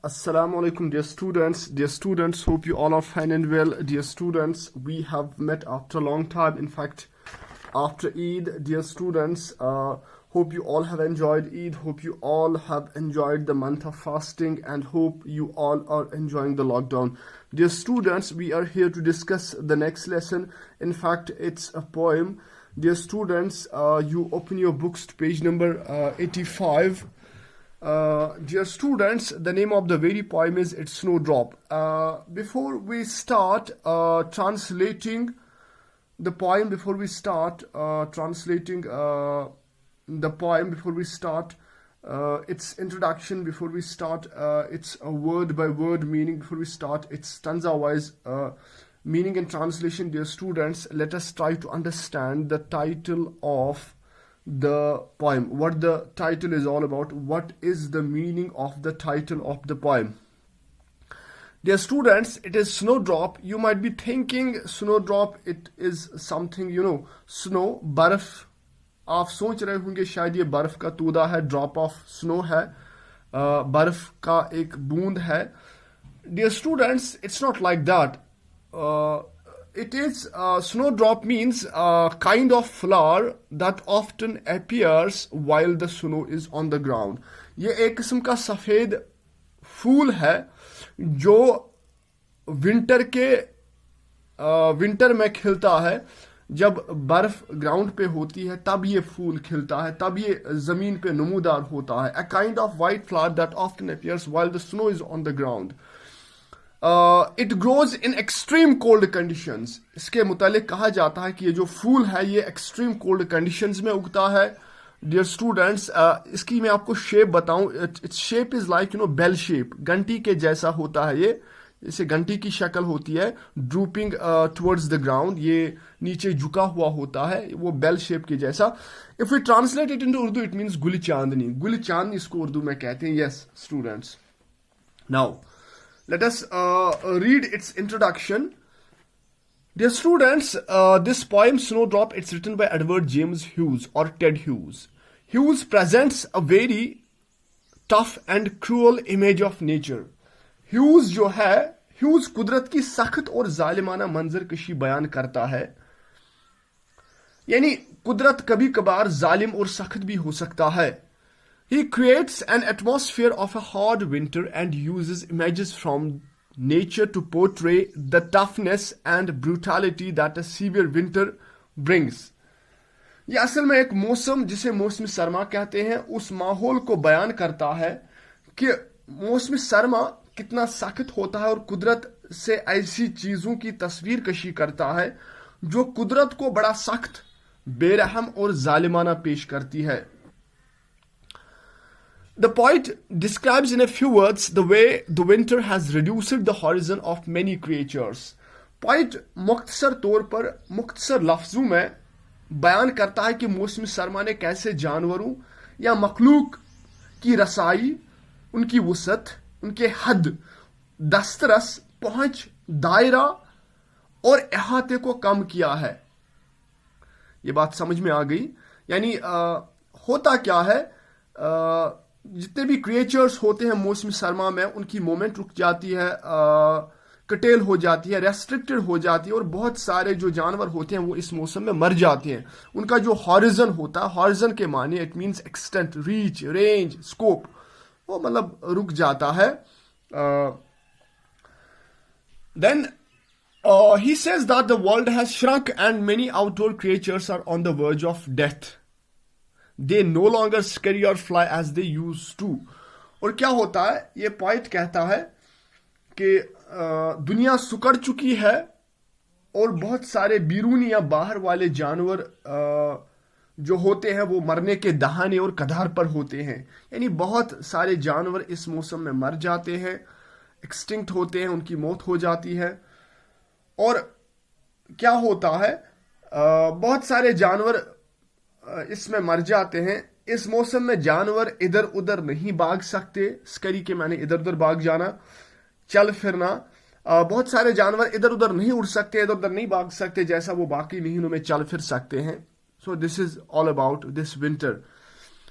Assalamu alaikum, dear students. Dear students, hope you all are fine and well. Dear students, we have met after a long time. In fact, after Eid, dear students, hope you all have enjoyed Eid. Hope you all have enjoyed the month of fasting, and hope you all are enjoying the lockdown. Dear students, we are here to discuss the next lesson. In fact, it's a poem. Dear students, you open your books to page number 85. Dear students, the name of the very poem is It's Snowdrop. Before we start translating the poem, before we start its introduction, before we start its word by word meaning, before we start its stanza wise meaning and translation, dear students, let us try to understand the title of the poem, what the title is all about, what is the meaning of the title of the poem. Dear students, it is Snowdrop. You might be thinking Snowdrop, it is something, snow, बर्फ. आप सोच रहे होंगे शायद ये बर्फ का तोदा है, ड्रॉप ऑफ स्नो है, बर्फ का एक बूंद है. Dear students, it's not like that. It is snowdrop means a kind of flower that often appears while the snow is on the ground. ये एक किस्म का सफेद फूल है जो विंटर में खिलता है. जब बर्फ ग्राउंड पे होती है तब ये फूल खिलता है, तब ये जमीन पे नमूदार होता है. A kind of white flower that often appears while the snow is on the ground. It grows in extreme cold conditions. इसके मुतालिक कहा जाता है कि ये जो फूल है ये extreme cold conditions में उगता है. Dear students, इसकी मैं आपको शेप बताऊं. Its shape is like bell shape. घंटी के जैसा होता है ये, इसे घंटी की शक्ल होती है. Drooping towards the ground, ये नीचे झुका हुआ होता है, वो bell shape के जैसा. If we translate it into Urdu, it means गुल चांदनी. गुल चांदनी इसको उर्दू में कहते हैं. Yes, students. Now, let us read its introduction. Dear students, this poem Snowdrop, it's written by Edward James Hughes or Ted Hughes. Hughes presents a very tough and cruel image of nature. Hughes जो है, Hughes कुदरत की सख्त और जालिमाना मंजर कशी बयान करता है. यानी कुदरत कभी कभार जालिम और सख्त भी हो सकता है. He creates an atmosphere of a hard winter and uses images from nature to portray the toughness and brutality that a severe winter brings. यह असल में एक मौसम जिसे मौसम सरमा कहते हैं उस माहौल को बयान करता है कि मौसम सरमा कितना सख्त होता है और कुदरत से ऐसी चीजों की तस्वीर कशी करता है जो कुदरत को बड़ा सख्त, बेरहम और जालिमाना पेश करती है. The poet describes in a few words the way the winter has reduced the horizon of many creatures. Poet मुख्तसर तौर पर मुख्तसर लफ्जों में बयान करता है कि मौसम सरमा ने कैसे जानवरों या मखलूक की रसाई, उनकी वसत, उनके हद, दस्तरस, पहुंच, दायरा और अहाते को कम किया है. ये बात समझ में आ गई. यानी होता क्या है, जितने भी क्रिएचर्स होते हैं मौसम सरमा में उनकी मूवमेंट रुक जाती है, कटेल हो जाती है, रेस्ट्रिक्टेड हो जाती है और बहुत सारे जो जानवर होते हैं वो इस मौसम में मर जाते हैं. उनका जो हॉरिजन होता है, हॉरिजन के माने it means extent, reach, range, scope, वो मतलब रुक जाता है. Then he says that the world has shrunk and many outdoor creatures are on the verge of death. They no longer scurry or fly as they used to. और क्या होता है, ये पॉइंट कहता है कि दुनिया सुकड़ चुकी है और बहुत सारे बीरूनी या बाहर वाले जानवर जो होते हैं वो मरने के दहाने और कगार पर होते हैं. यानी बहुत सारे जानवर इस मौसम में मर जाते हैं, एक्सटिंक्ट होते हैं, उनकी मौत हो जाती है. और क्या होता है, बहुत सारे जानवर इसमें मर जाते हैं. इस मौसम में जानवर इधर उधर नहीं भाग सकते. स्करी के माने इधर उधर भाग जाना, चल फिरना. बहुत सारे जानवर इधर उधर नहीं उड़ सकते, इधर उधर नहीं भाग सकते जैसा वो बाकी महीनों में चल फिर सकते हैं. So this is all about this winter.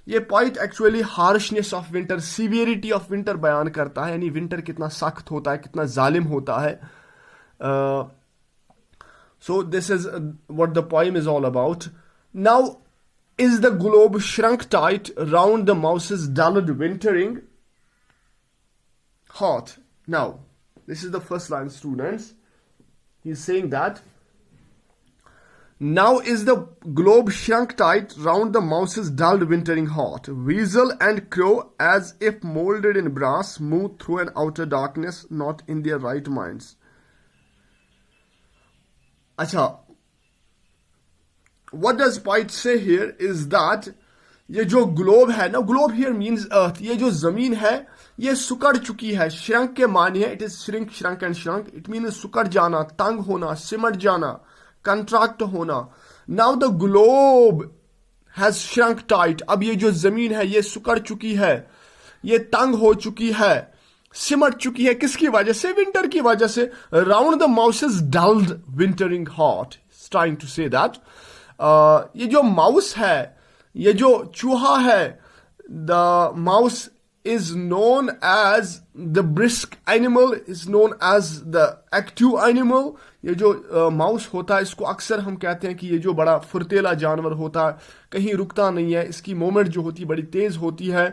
ये point actually harshness of winter, severity of winter बयान करता है, यानी विंटर कितना सख्त होता है, कितना जालिम होता है. So this is what the poem is all about. Now, is the globe shrunk tight round the mouse's dulled wintering heart? Now, this is the first line, students. He's saying that now is the globe shrunk tight round the mouse's dulled wintering heart. Weasel and crow, as if molded in brass, move through an outer darkness, not in their right minds. अच्छा, what does poet say here is that ये जो globe है ना, globe here means earth, ये जो जमीन है ये सुकड़ चुकी है. श्रंक के मानी है, it is shrink, shrank and shrunk, it mean सुकड़ जाना, तंग होना, सिमट जाना, कंट्रैक्ट होना. Now the globe has shrunk tight. अब ये जो जमीन है ये सुकड़ चुकी है, ये तंग हो चुकी है, सिमट चुकी है. किसकी वजह से? विंटर की वजह से. Round the mouse's dulled wintering heart, trying to say that ये जो माउस है, ये जो चूहा है, the mouse is known as the brisk animal, is known as the active animal. ये जो माउस होता है इसको अक्सर हम कहते हैं कि ये जो बड़ा फुर्तीला जानवर होता है, कहीं रुकता नहीं है, इसकी मूवमेंट जो होती है बड़ी तेज होती है.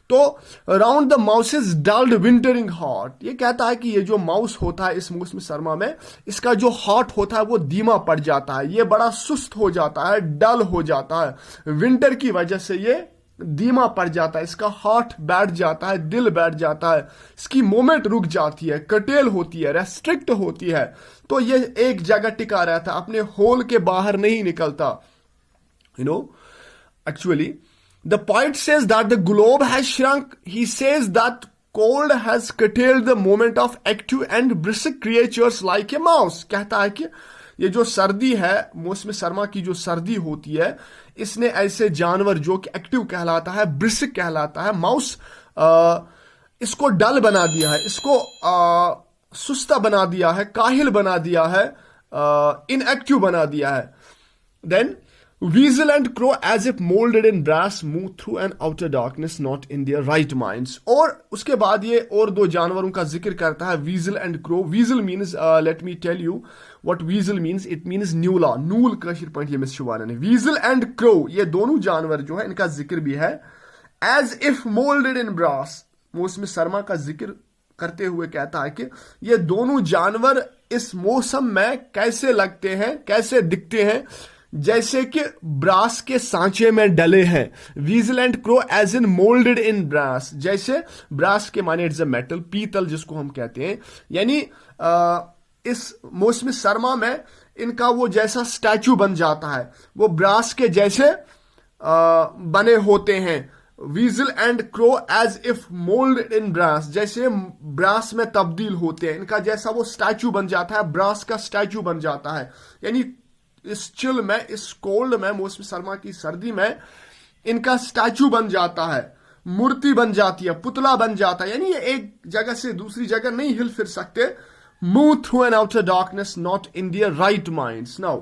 तो round the mouse's dulled wintering heart, ये कहता है कि ये जो माउस होता है इस मौसम सरमा में, इसका जो हार्ट होता है वो धीमा पड़ जाता है, ये बड़ा सुस्त हो जाता है, डल हो जाता है. विंटर की वजह से ये धीमा पड़ जाता है, इसका हार्ट बैठ जाता है, दिल बैठ जाता है, इसकी मूवमेंट रुक जाती है, कटेल होती है, रेस्ट्रिक्ट होती है. तो ये एक जगह टिका रहता है, अपने होल के बाहर नहीं निकलता. You know, actually the poet says that the globe has shrunk. He says that cold has curtailed the movement of active and brisk creatures like a mouse. कहता है कि ये जो सर्दी है, मौसम सरमा की जो सर्दी होती है, इसने ऐसे जानवर जो कि एक्टिव कहलाता है, ब्रिस्क कहलाता है, माउस, इसको डल बना दिया है, इसको सुस्ता बना दिया है, काहिल बना दिया है, इनएक्टिव बना दिया है. Then Weasel and crow, as if molded in brass, move through an outer darkness, not in their right minds. और उसके बाद ये और दो जानवरों का जिक्र करता है, weasel and crow. Weasel means, let me tell you what weasel means. It means न्यूला, नूल कशीर पॉइंट ये मिस शुवाना ने. Weasel and crow, ये दोनों जानवर जो है इनका जिक्र भी है. As if molded in brass, मौसम सरमा का जिक्र करते हुए कहता है कि ये दोनों जानवर इस मौसम में कैसे लगते हैं, कैसे दिखते हैं, जैसे कि ब्रास के सांचे में डले हैं. Weasel and crow as in moulded in brass, जैसे ब्रास के माने इट्स अ मेटल, पीतल जिसको हम कहते हैं, यानी इस मौसम सरमा में इनका वो जैसा स्टैचू बन जाता है, वो ब्रास के जैसे बने होते हैं. Weasel and crow as if mould in brass, जैसे ब्रास में तब्दील होते हैं, इनका जैसा वो स्टैचू बन जाता है, ब्रास का स्टैचू बन जाता है. यानी इस चिल में, इस कोल्ड में, मौसम सरमा की सर्दी में इनका स्टैचू बन जाता है, मूर्ति बन जाती है, पुतला बन जाता है, यानी ये एक जगह से दूसरी जगह नहीं हिल फिर सकते. Move through an outer darkness, not in their right minds. Now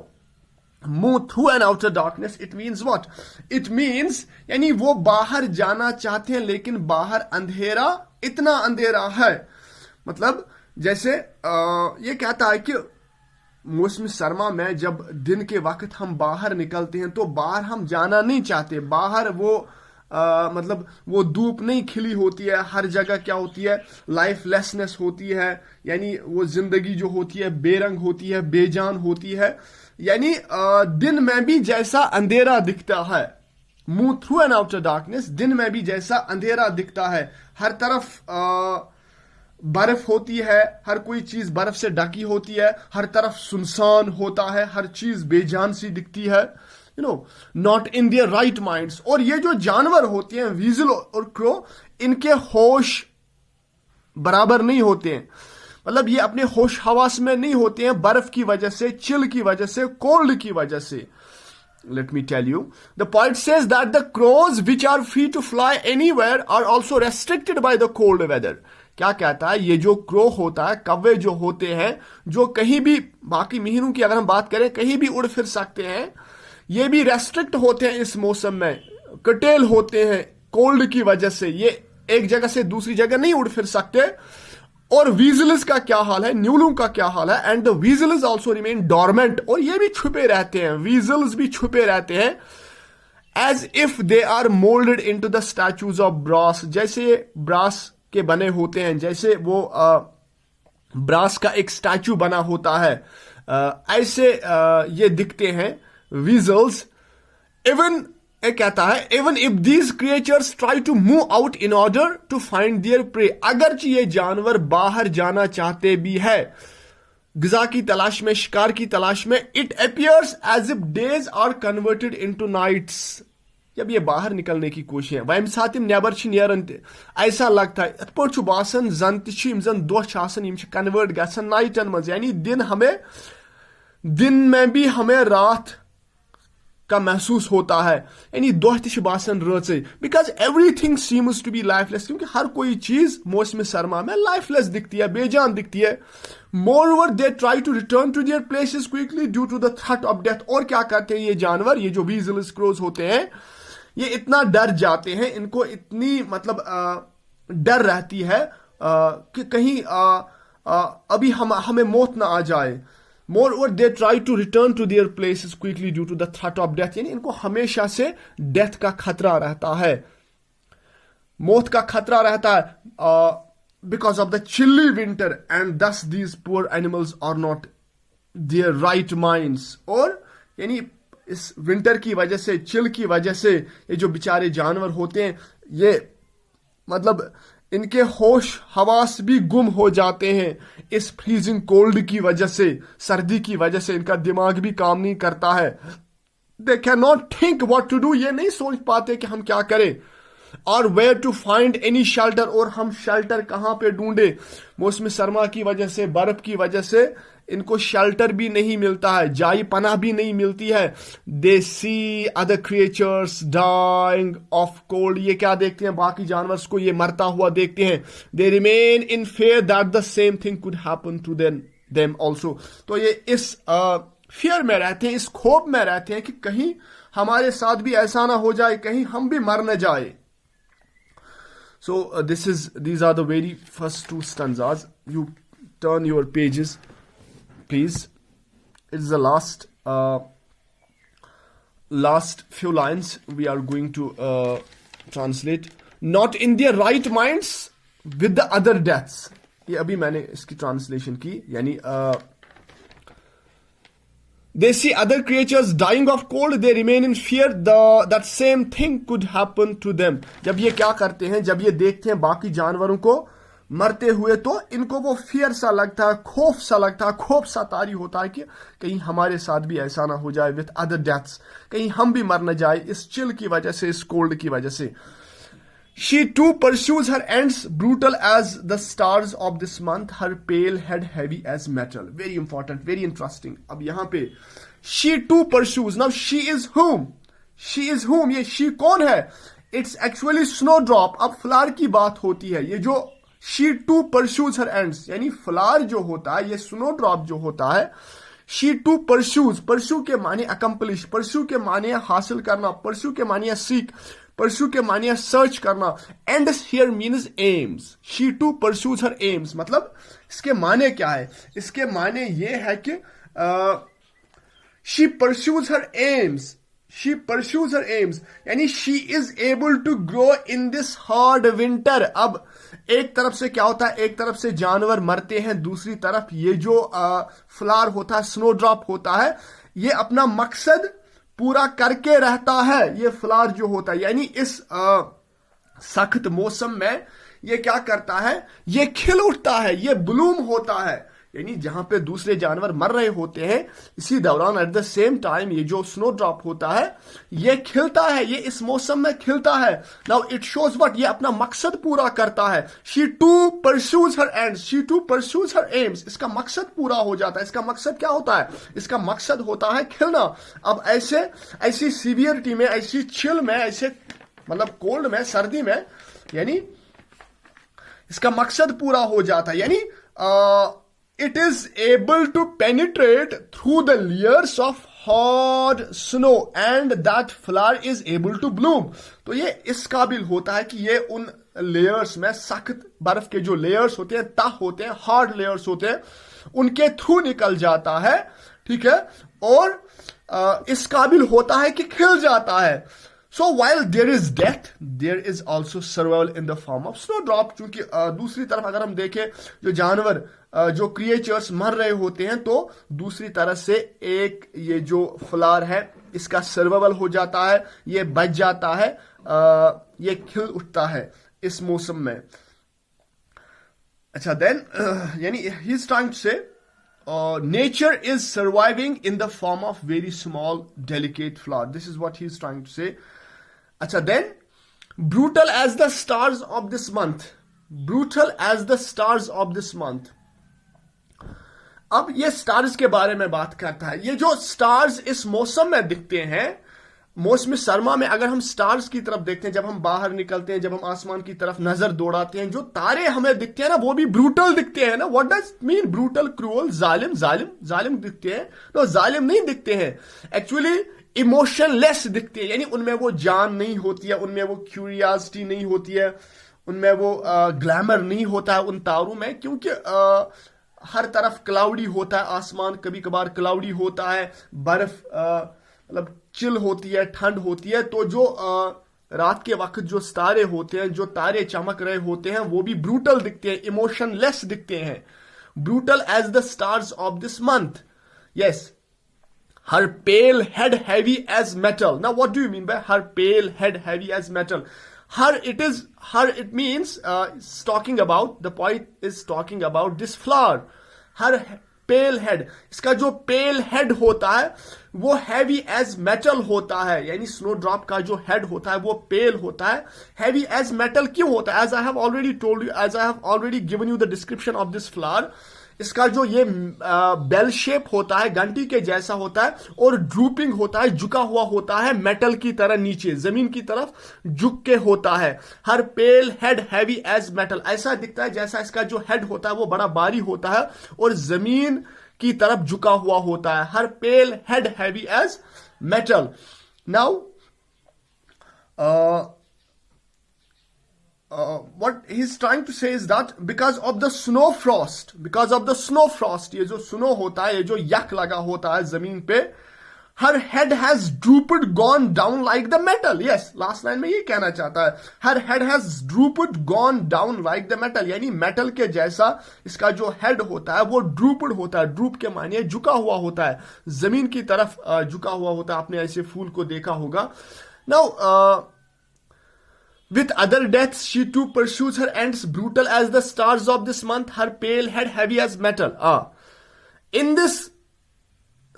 move through an outer darkness, it means what? It means यानी वो बाहर जाना चाहते हैं लेकिन बाहर अंधेरा, इतना अंधेरा है. मतलब जैसे ये कहता है कि मौसम सरमा में जब दिन के वक्त हम बाहर निकलते हैं तो बाहर हम जाना नहीं चाहते. बाहर वो मतलब वो धूप नहीं खिली होती है, हर जगह क्या होती है, लाइफलेसनेस होती है, यानी वो जिंदगी जो होती है बेरंग होती है, बेजान होती है, यानी दिन में भी जैसा अंधेरा दिखता है. Move through an outer darkness, दिन में भी जैसा अंधेरा दिखता है, हर तरफ बर्फ होती है, हर कोई चीज बर्फ से ढकी होती है, हर तरफ सुनसान होता है, हर चीज बेजान सी दिखती है. You know, not in their right minds. और ये जो जानवर होते हैं वीजल और क्रो, इनके होश बराबर नहीं होते हैं, मतलब ये अपने होश हवास में नहीं होते हैं, बर्फ की वजह से, चिल की वजह से, कोल्ड की वजह से. Let me tell you, the poet says that the crows which are free to fly anywhere are also restricted by the cold weather. क्या कहता है? ये जो क्रो होता है, कौवे जो होते हैं, जो कहीं भी, बाकी मिहिरों की अगर हम बात करें, कहीं भी उड़ फिर सकते हैं, ये भी रेस्ट्रिक्ट होते हैं इस मौसम में. कटेल होते हैं कोल्ड की वजह से, ये एक जगह से दूसरी जगह नहीं उड़ फिर सकते। और वीजल्स का क्या हाल है, न्यूलुम का क्या हाल है, and the weasels also remain dormant, और ये भी छुपे रहते हैं, वीजल्स भी छुपे रहते हैं, as if they are moulded into the statues of brass, जैसे ब्रास के बने होते हैं, जैसे वो ब्रास का एक स्टैचू बना होता है, ऐसे ये दिखते हैं वीजल्स। इवन कहता है even if these creatures try to move out in order to find their prey, अगरचे ये जानवर बाहर जाना चाहते भी है ग़िज़ा की तलाश में, शिकार की तलाश में, it appears as if days are converted into nights, जब ये बाहर निकलने की कोशिश है, वह साथ नेबर नेरन ऐसा लगता है इत पे बासन जन तन दोह कन्वर्ट गसन नाइटन मज, यानी दिन में भी हमें रात का महसूस होता है, यानी दोह बासन रात, because everything seems to be lifeless, क्योंकि हर कोई चीज मौसम सरमा में लाइफलेस दिखती है, बेजान दिखती है। Moreover they try to return to their places quickly due to the threat of death, और क्या करते हैं ये जानवर, ये जो वीजल्स क्रोज होते हैं, ये इतना डर जाते हैं, इनको इतनी मतलब डर रहती है कि कहीं अभी हमें मौत ना आ जाए। Moreover, they try to return to their places quickly due to the threat of death, यानी इनको हमेशा से डेथ का खतरा रहता है, मौत का खतरा रहता है, because of the chilly winter, and thus these poor animals are not their right minds, और यानी इस विंटर की वजह से, चिल की वजह से ये जो बेचारे जानवर होते हैं, ये मतलब इनके होश हवास भी गुम हो जाते हैं इस फ्रीजिंग कोल्ड की वजह से, सर्दी की वजह से इनका दिमाग भी काम नहीं करता है। They can not think what to do, ये नहीं सोच पाते कि हम क्या करें, और where to find any shelter, और हम शेल्टर कहां पे ढूंढे, मौसम सरमा की वजह से, बर्फ की वजह से इनको शेल्टर भी नहीं मिलता है, जाई पनाह भी नहीं मिलती है। They see other creatures dying of cold, ये क्या देखते हैं, बाकी जानवर को ये मरता हुआ देखते हैं। They remain in fear that the same thing could happen to them also, तो ये इस फियर में रहते हैं, इस खौफ में रहते हैं कि कहीं हमारे साथ भी ऐसा ना हो जाए, कहीं हम भी मर न जाए। So these are the very first two stanzas. You turn your pages, please. It's the last few lines we are going to translate. Not in their right minds with the other deaths. ये अभी मैंने इसकी translation की, यानी they see other creatures dying of cold, they remain in fear that same thing could happen to them. जब ये क्या करते हैं, जब ये देखते हैं बाकी जानवरों को मरते हुए, तो इनको वो फियर सा लगता है, खौफ सा लगता है, खौफ सा तारी होता है कि कहीं हमारे साथ भी ऐसा ना हो जाए विथ अदर डेथ्स, कहीं हम भी मर न जाए इस चिल की वजह से, इस कोल्ड की वजह से। She too pursues her ends, brutal as the stars of this month, her pale head heavy as metal. Very important, very interesting. अब यहाँ पे she too pursues. Now she is whom? She is whom? ये she कौन है? It's actually snowdrop. अब flower की बात होती है, ये जो she too pursues her ends, यानी फ्लावर जो होता है, ये snowdrop जो होता है, she too pursues. pursue के माने accomplish, pursue के माने हासिल करना, pursue के माने seek, pursue के मानिया सर्च करना, and here means aims. She too pursues her aims. मतलब इसके माने क्या है, इसके माने ये है कि she pursues her aims. She pursues her aims, यानी she is able to grow in this hard winter. अब एक तरफ से क्या होता है, एक तरफ से जानवर मरते हैं, दूसरी तरफ ये जो फ्लावर होता है, स्नोड्रॉप होता है, ये अपना मकसद पूरा करके रहता है, ये फ्लावर जो होता है, यानी इस सख्त मौसम में ये क्या करता है, ये खिल उठता है, ये ब्लूम होता है, यानी जहां पे दूसरे जानवर मर रहे होते हैं, इसी दौरान एट द सेम टाइम ये जो स्नो ड्रॉप होता है, ये खिलता है, ये इस मौसम में खिलता है। नाउ इट शोज व्हाट, ये अपना मकसद पूरा करता है। She to pursues her ends, she to pursues her aims, इसका मकसद पूरा हो जाता है। इसका मकसद क्या होता है, इसका मकसद होता है खिलना। अब ऐसी सीवियरिटी में, ऐसी चिल में, ऐसे मतलब कोल्ड में, सर्दी में, यानी इसका मकसद पूरा हो जाता है, यानी it is able to penetrate through the layers of hard snow and that flower is able to bloom. तो ये इस काबिल होता है कि ये उन लेयर्स में, सख्त बर्फ के जो लेयर्स होते हैं, तह होते हैं, हार्ड लेयर्स होते हैं, उनके थ्रू निकल जाता है, ठीक है, और इस काबिल होता है कि खिल जाता है. So while there is death, there is also survival in the form of snowdrop. क्योंकि दूसरी तरफ अगर हम देखें, जो जानवर, जो क्रिएचर्स मर रहे होते हैं, तो दूसरी तरफ से एक ये जो फ्लावर है इसका सर्वाइवल हो जाता है, ये बच जाता है, ये खिल उठता है इस मौसम में. अच्छा, देन यानी ही इज ट्राइंग टू से nature is surviving in the form of very small delicate flower. This is what he is trying to say. Acha, then brutal as the stars of this month. Brutal as the stars of this month. अब ये stars के बारे में बात करता है. ये जो स्टार्स इस मौसम में दिखते हैं, मौसम सरमा में अगर हम स्टार्स की तरफ देखते हैं, जब हम बाहर निकलते हैं, जब हम आसमान की तरफ नजर दौड़ाते हैं, जो तारे हमें दिखते हैं ना, वो भी ब्रूटल दिखते हैं ना. What does mean brutal? Cruel, जालिम, जालिम, जालिम दिखते हैं. तो जालिम नहीं दिखते हैं, एक्चुअली इमोशनलेस दिखते हैं. यानी उनमें वो जान नहीं होती है, उनमें वो क्यूरियोसिटी नहीं होती है, उनमें वो ग्लैमर नहीं होता है उन तारों में, क्योंकि हर तरफ क्लाउडी होता है आसमान, कभी कभार क्लाउडी होता है, बर्फ मतलब चिल होती है, ठंड होती है. तो जो रात के वक्त जो तारे होते हैं, जो तारे चमक रहे होते हैं, वो भी ब्रूटल दिखते हैं, इमोशनलेस दिखते हैं. Brutal as the stars of this month. Yes. Her pale head heavy as metal. Now what do you mean by her pale head heavy as metal? Her, it means talking about, the poet is talking about this flower. Her pale head, इसका जो pale head होता है वो heavy as metal होता है. यानी snowdrop का जो head होता है वो pale होता है, heavy as metal क्यों होता है? As I have already told you, as I have already given you the description of this flower, इसका जो ये बेल शेप होता है, घंटी के जैसा होता है, और ड्रूपिंग होता है, झुका हुआ होता है, मेटल की तरह नीचे जमीन की तरफ झुक के होता है. Her pale head heavy as metal, ऐसा दिखता है जैसा इसका जो हेड होता है वो बड़ा भारी होता है और जमीन की तरफ झुका हुआ होता है. Her pale head heavy as metal. Now what he's trying to say is that because of the snow frost, ये जो snow होता है, ये जो यक लगा होता है जमीन पे, her head has drooped, gone down like the metal. Yes, last line में ये कहना चाहता है, her head has drooped, gone down like the metal. यानी मेटल के जैसा इसका जो हेड होता है वो drooped होता है. ड्रूप के मानिए झुका हुआ होता है, जमीन की तरफ झुका हुआ होता है. आपने ऐसे फूल को देखा होगा. Now with other deaths, she too pursues her ends, brutal as the stars of this month, her pale head heavy as metal. In this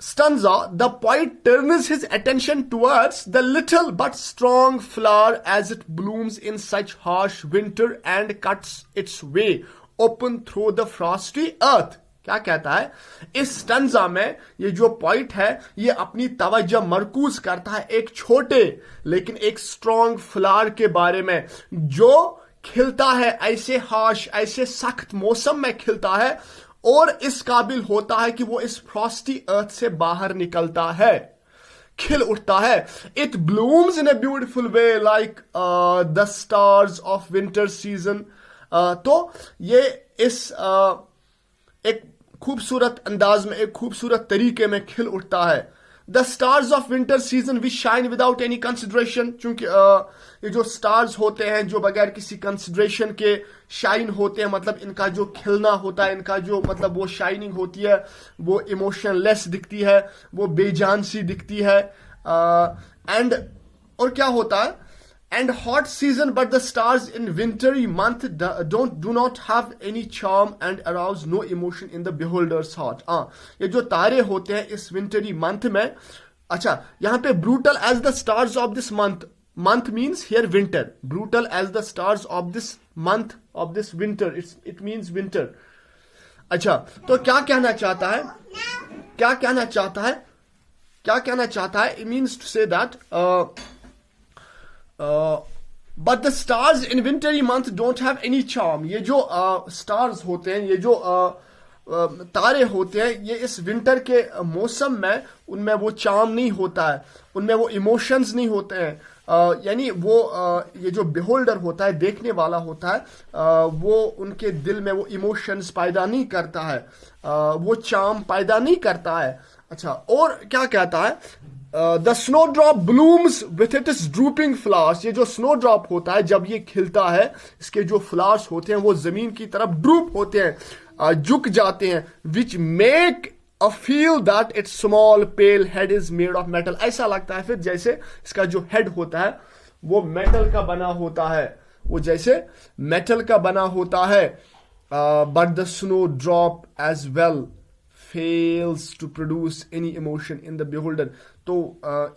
stanza, the poet turns his attention towards the little but strong flower as it blooms in such harsh winter and cuts its way open through the frosty earth. क्या कहता है इस stanza में? ये जो point है ये अपनी तवज्जो मरकूज करता है एक छोटे लेकिन एक स्ट्रॉन्ग फ्लावर के बारे में, जो खिलता है ऐसे हार्श, ऐसे सख्त मौसम में खिलता है और इस काबिल होता है कि वो इस फ्रॉस्टी अर्थ से बाहर निकलता है, खिल उठता है. It blooms in a beautiful way like the stars of winter season. तो ये इस एक खूबसूरत अंदाज में, एक खूबसूरत तरीके में खिल उठता है. The stars of winter season which shine without any consideration. चूंकि ये जो स्टार्स होते हैं जो बगैर किसी कंसिडरेशन के शाइन होते हैं, मतलब इनका जो खिलना होता है, इनका जो मतलब वो शाइनिंग होती है, वो इमोशनलेस दिखती है, वो बेजान सी दिखती है. एंड और क्या होता है, and hot season, but the stars in wintry month do not have any charm and arouse no emotion in the beholder's heart. ये जो तारे होते हैं इस wintry month में, अच्छा यहाँ पे brutal as the stars of this month, month means here winter, brutal as the stars of this month of this winter, it means winter. अच्छा, तो क्या कहना चाहता है, क्या कहना चाहता है, क्या कहना चाहता है? It means to say that but the stars in wintry month don't have any charm. ये जो stars होते हैं, ये जो तारे होते हैं, ये इस विंटर के मौसम में उनमें वो चार्म नहीं होता है, उनमें वो इमोशंस नहीं होते हैं। यानी वो ये जो बिहोल्डर होता है, देखने वाला होता है, वो उनके दिल में वो इमोशंस पैदा नहीं करता है, वो चार्म पैदा नहीं करता है। अच्छा, और क्या कहता है, the snow drop blooms with it is drooping flowers. ये जो स्नो ड्रॉप होता है जब ये खिलता है, इसके जो फ्लावर्स होते हैं वो जमीन की तरफ ड्रूप होते हैं, झुक जाते हैं, which make a feel that it's small pale head is made of metal. ऐसा लगता है फिर जैसे इसका जो हेड होता है वो मेटल का बना होता है, वो जैसे मेटल का बना होता है। But the snow drop as well fails to produce any emotion in the beholder। तो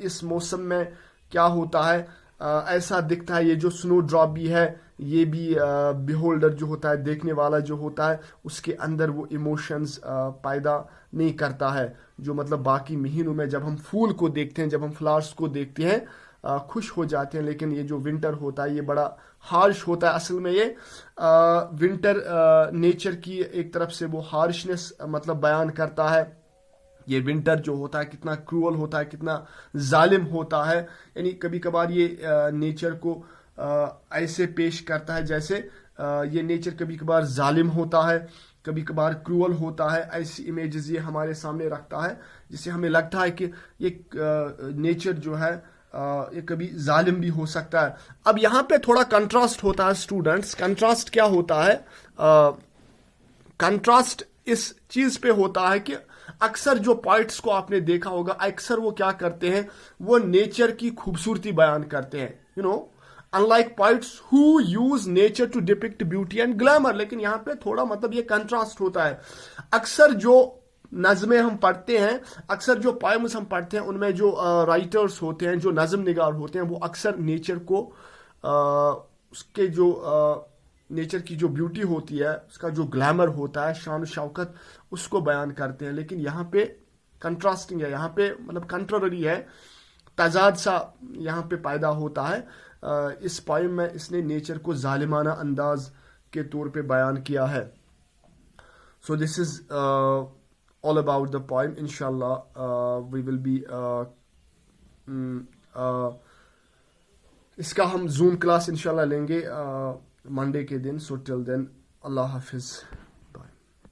इस मौसम में क्या होता है, ऐसा दिखता है, ये जो स्नो ड्रॉप भी है ये भी बिहोल्डर जो होता है, देखने वाला जो होता है, उसके अंदर वो इमोशंस पैदा नहीं करता है, जो मतलब बाकी महीनों में जब हम फूल को देखते हैं, जब हम फ्लावर्स को देखते हैं, खुश हो जाते हैं। लेकिन ये जो विंटर होता है ये बड़ा हार्श होता है। असल में ये विंटर नेचर की एक तरफ से वो हार्शनेस मतलब बयान करता है। ये विंटर जो होता है कितना क्रूअल होता है, कितना जालिम होता है। यानी कभी कभार ये नेचर को ऐसे पेश करता है जैसे ये नेचर कभी कभार जालिम होता है, कभी कभार क्रूअल होता है। ऐसी इमेजेस ये हमारे सामने रखता है जिससे हमें लगता है कि ये नेचर जो है ये कभी जालिम भी हो सकता है। अब यहाँ पे थोड़ा कंट्रास्ट होता है स्टूडेंट्स। कंट्रास्ट क्या होता है, कंट्रास्ट इस चीज पे होता है कि अक्सर जो पोइट्स को आपने देखा होगा, अक्सर वो क्या करते हैं, वो नेचर की खूबसूरती बयान करते हैं, you know, unlike poets who use nature to depict beauty and glamour. लेकिन यहाँ पे थोड़ा मतलब ये कंट्रास्ट होता है। अक्सर जो नज़में हम पढ़ते हैं, अक्सर जो पोएम्स हम पढ़ते हैं, उनमें जो राइटर्स होते हैं, जो नज़म निगार होते हैं, वो अक्सर नेचर को उसके जो नेचर की जो ब्यूटी होती है, उसका जो ग्लैमर होता है, शान शौकत, उसको बयान करते हैं। लेकिन यहाँ पे कंट्रास्टिंग है, यहाँ पे मतलब कंट्ररी है, तजाद सा यहाँ पे पैदा होता है। इस पोएम में इसने नेचर को जालिमाना अंदाज के तौर पे बयान किया है। सो this is all about the poem. Inshallah we will be इसका हम जूम क्लास इंशाल्लाह लेंगे मंडे के दिन। सो टिल देन, अल्लाह हाफिज।